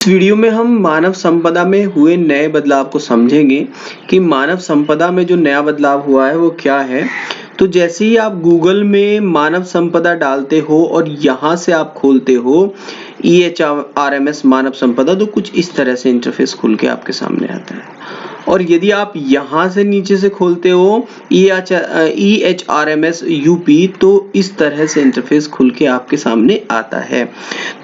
इस वीडियो में हम मानव संपदा में हुए नए बदलाव को समझेंगे कि मानव संपदा में जो नया बदलाव हुआ है वो क्या है। तो जैसे ही आप गूगल में मानव संपदा डालते हो और यहाँ से आप खोलते हो EHRMS मानव संपदा, तो कुछ इस तरह से इंटरफेस खुल के आपके सामने आता है। और यदि आप यहाँ से नीचे से खोलते हो EHRMS UP, तो इस तरह से इंटरफेस खुल के आपके सामने आता है।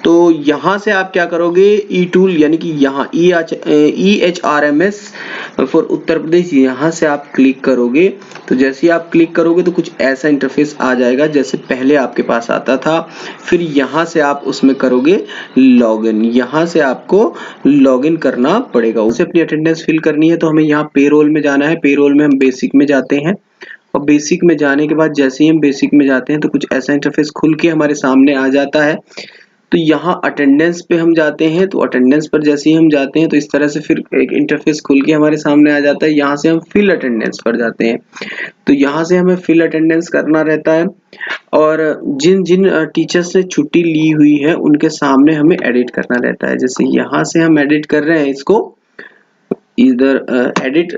तो यहाँ से आप क्या करोगे, ई टूल यानी कि यहाँ EHRMS फॉर उत्तर प्रदेश, यहाँ से आप क्लिक करोगे। तो जैसे ही आप क्लिक करोगे तो कुछ ऐसा इंटरफेस आ जाएगा जैसे पहले आपके पास आता था। फिर यहाँ से आप उसमें करोगे लॉगिन, यहाँ से आपको लॉगिन करना पड़ेगा। उसे अपनी अटेंडेंस फिल करनी है तो हमें यहाँ पेरोल में जाना है। पेरोल में हम बेसिक में जाते हैं और बेसिक में जाने के बाद जैसे ही हम बेसिक में जाते हैं तो कुछ ऐसा इंटरफेस खुल के हमारे सामने आ जाता है। तो यहाँ अटेंडेंस पे हम जाते हैं, तो अटेंडेंस पर जैसे ही हम जाते हैं तो इस तरह से फिर एक इंटरफेस खुल के हमारे सामने आ जाता है। यहाँ से हम फिल अटेंडेंस पर जाते हैं, तो यहाँ से हमें फिल अटेंडेंस करना रहता है और जिन जिन टीचर्स ने छुट्टी ली हुई है उनके सामने हमें एडिट करना रहता है। जैसे यहाँ से हम एडिट कर रहे हैं इसको, इधर एडिट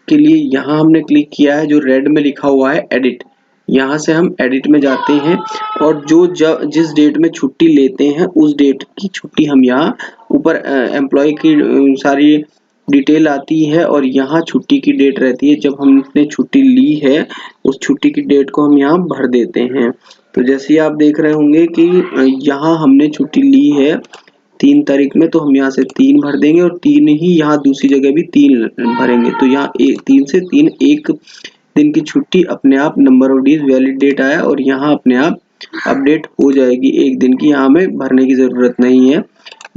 के लिए यहाँ हमने क्लिक किया है, जो रेड में लिखा हुआ है एडिट, यहाँ से हम एडिट में जाते हैं और जिस डेट में छुट्टी लेते हैं उस डेट की छुट्टी हम यहाँ ऊपर एम्प्लॉय की सारी डिटेल आती है और यहाँ छुट्टी की डेट रहती है। जब हमने छुट्टी ली है उस छुट्टी की डेट को हम यहाँ भर देते हैं। तो जैसे ही आप देख रहे होंगे कि यहाँ हमने छुट्टी ली है 3 तारीख में, तो हम यहाँ से 3 भर देंगे और 3 ही यहाँ दूसरी जगह भी 3 भरेंगे। तो यहाँ 3 से 3 एक दिन की छुट्टी अपने आप number of days valid date आया और यहाँ अपने आप अपडेट हो जाएगी एक दिन की, यहाँ हमें भरने की जरूरत नहीं है।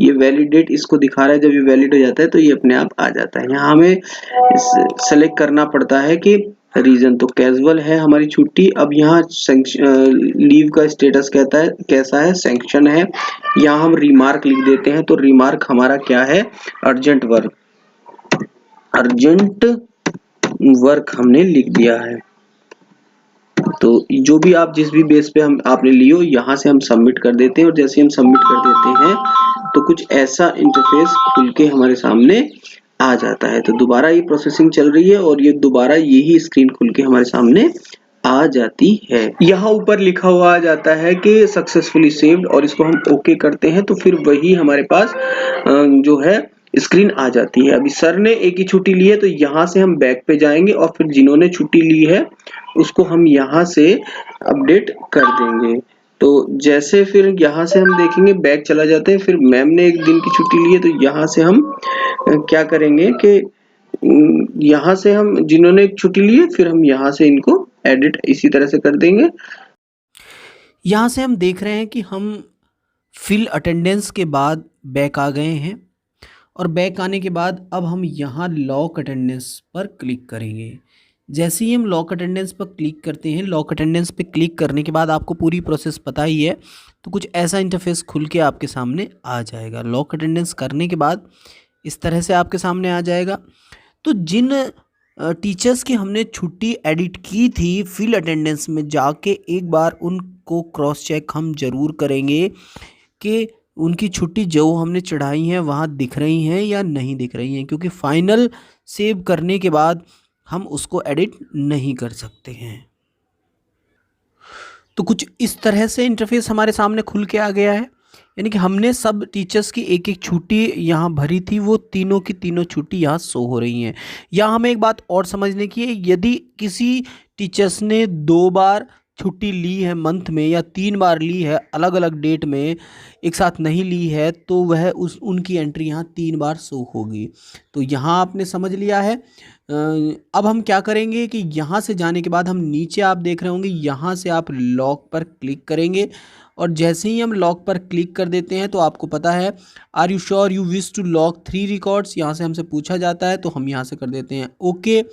ये वैलिड डेट इसको दिखा रहा है, जब ये वैलिड हो जाता है तो ये अपने आप आ जाता है। यहाँ हमें सेलेक्ट करना पड़ता है कि रीजन, तो कैजुअल है हमारी छुट्टी। अब यहाँ लीव का स्टेटस कहता है कैसा है, सैंक्शन है। यहाँ हम रिमार्क लिख देते हैं, तो रिमार्क हमारा क्या है, अर्जेंट वर्क, अर्जेंट वर्क हमने लिख दिया है। तो जो भी आप जिस भी बेस पे हम आपने लियो, यहाँ से हम सबमिट कर देते हैं और जैसे हम सबमिट कर देते हैं तो कुछ ऐसा इंटरफेस खुल के हमारे सामने आ जाता है। तो दोबारा ये प्रोसेसिंग चल रही है और ये दोबारा यही स्क्रीन खुल के हमारे सामने आ जाती है। यहाँ ऊपर लिखा हुआ आ जाता है कि सक्सेसफुली सेव्ड, और इसको हम ओके करते हैं तो फिर वही हमारे पास जो है स्क्रीन आ जाती है। अभी सर ने एक ही छुट्टी ली है तो यहाँ से हम बैक पे जाएंगे और फिर जिन्होंने छुट्टी ली है उसको हम यहाँ से अपडेट कर देंगे। तो जैसे फिर यहाँ से हम देखेंगे बैक चला जाते हैं, फिर मैम ने एक दिन की छुट्टी ली है तो यहाँ से हम क्या करेंगे कि यहाँ से हम जिन्होंने छुट्टी ली है फिर हम यहाँ से इनको एडिट इसी तरह से कर देंगे। यहाँ से हम देख रहे हैं कि हम फिल अटेंडेंस के बाद बैक आ गए हैं और बैक आने के बाद अब हम यहाँ लॉक अटेंडेंस पर क्लिक करेंगे। जैसे ही हम लॉक अटेंडेंस पर क्लिक करते हैं, लॉक अटेंडेंस पे क्लिक करने के बाद आपको पूरी प्रोसेस पता ही है, तो कुछ ऐसा इंटरफेस खुल के आपके सामने आ जाएगा। लॉक अटेंडेंस करने के बाद इस तरह से आपके सामने आ जाएगा। तो जिन टीचर्स की हमने छुट्टी एडिट की थी, फिल अटेंडेंस में जाके एक बार उनको क्रॉस चेक हम ज़रूर करेंगे कि उनकी छुट्टी जो हमने चढ़ाई हैं वहाँ दिख रही हैं या नहीं दिख रही हैं, क्योंकि फाइनल सेव करने के बाद हम उसको एडिट नहीं कर सकते हैं। तो कुछ इस तरह से इंटरफेस हमारे सामने खुल के आ गया है, यानी कि हमने सब टीचर्स की एक एक छुट्टी यहाँ भरी थी, वो तीनों की तीनों छुट्टी यहाँ शो हो रही हैं। यहाँ हमें एक बात और समझने की है, यदि किसी टीचर्स ने 2 बार छुट्टी ली है मंथ में या 3 बार ली है अलग अलग डेट में, एक साथ नहीं ली है, तो वह उनकी एंट्री यहाँ 3 बार शो होगी। तो यहाँ आपने समझ लिया है। अब हम क्या करेंगे कि यहाँ से जाने के बाद हम नीचे आप देख रहे होंगे, यहाँ से आप लॉक पर क्लिक करेंगे और जैसे ही हम लॉक पर क्लिक कर देते हैं तो आपको पता है, are you sure you wish to lock 3 records, यहाँ से हमसे पूछा जाता है, तो हम यहाँ से कर देते हैं ओके।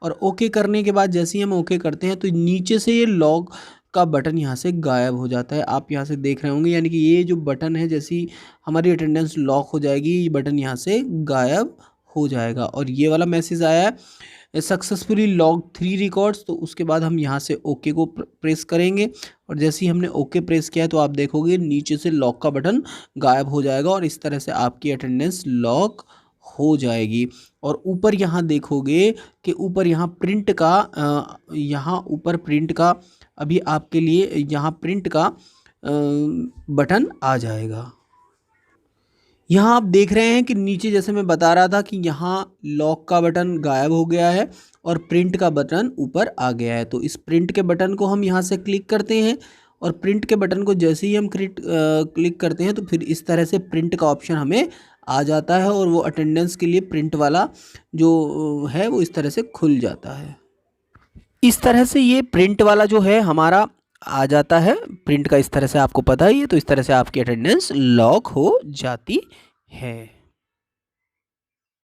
और ओके करने के बाद जैसे ही हम ओके करते हैं तो नीचे से ये लॉक का बटन यहाँ से गायब हो जाता है। आप यहाँ से देख रहे होंगे, यानी कि ये जो बटन है, जैसी हमारी अटेंडेंस लॉक हो जाएगी ये बटन यहाँ से गायब हो जाएगा। और ये वाला मैसेज आया है सक्सेसफुली लॉग 3 रिकॉर्ड्स, तो उसके बाद हम यहाँ से ओके को प्रेस करेंगे और जैसे ही हमने ओके प्रेस किया तो आप देखोगे नीचे से लॉक का बटन गायब हो जाएगा और इस तरह से आपकी अटेंडेंस लॉक हो जाएगी। और ऊपर यहाँ देखोगे कि ऊपर यहाँ प्रिंट का यहाँ ऊपर प्रिंट का अभी आपके लिए यहाँ प्रिंट का बटन आ जाएगा। यहाँ आप देख रहे हैं कि नीचे जैसे मैं बता रहा था कि यहाँ लॉक का बटन गायब हो गया है और प्रिंट का बटन ऊपर आ गया है। तो इस प्रिंट के बटन को हम यहाँ से क्लिक करते हैं और प्रिंट के बटन को जैसे ही हम क्लिक करते हैं तो फिर इस तरह से प्रिंट का ऑप्शन हमें आ जाता है और वो अटेंडेंस के लिए प्रिंट वाला जो है वो इस तरह से खुल जाता है। इस तरह से ये प्रिंट वाला जो है हमारा आ जाता है। प्रिंट का इस तरह से आपको पता ही है, तो इस तरह से आपकी अटेंडेंस लॉक हो जाती है।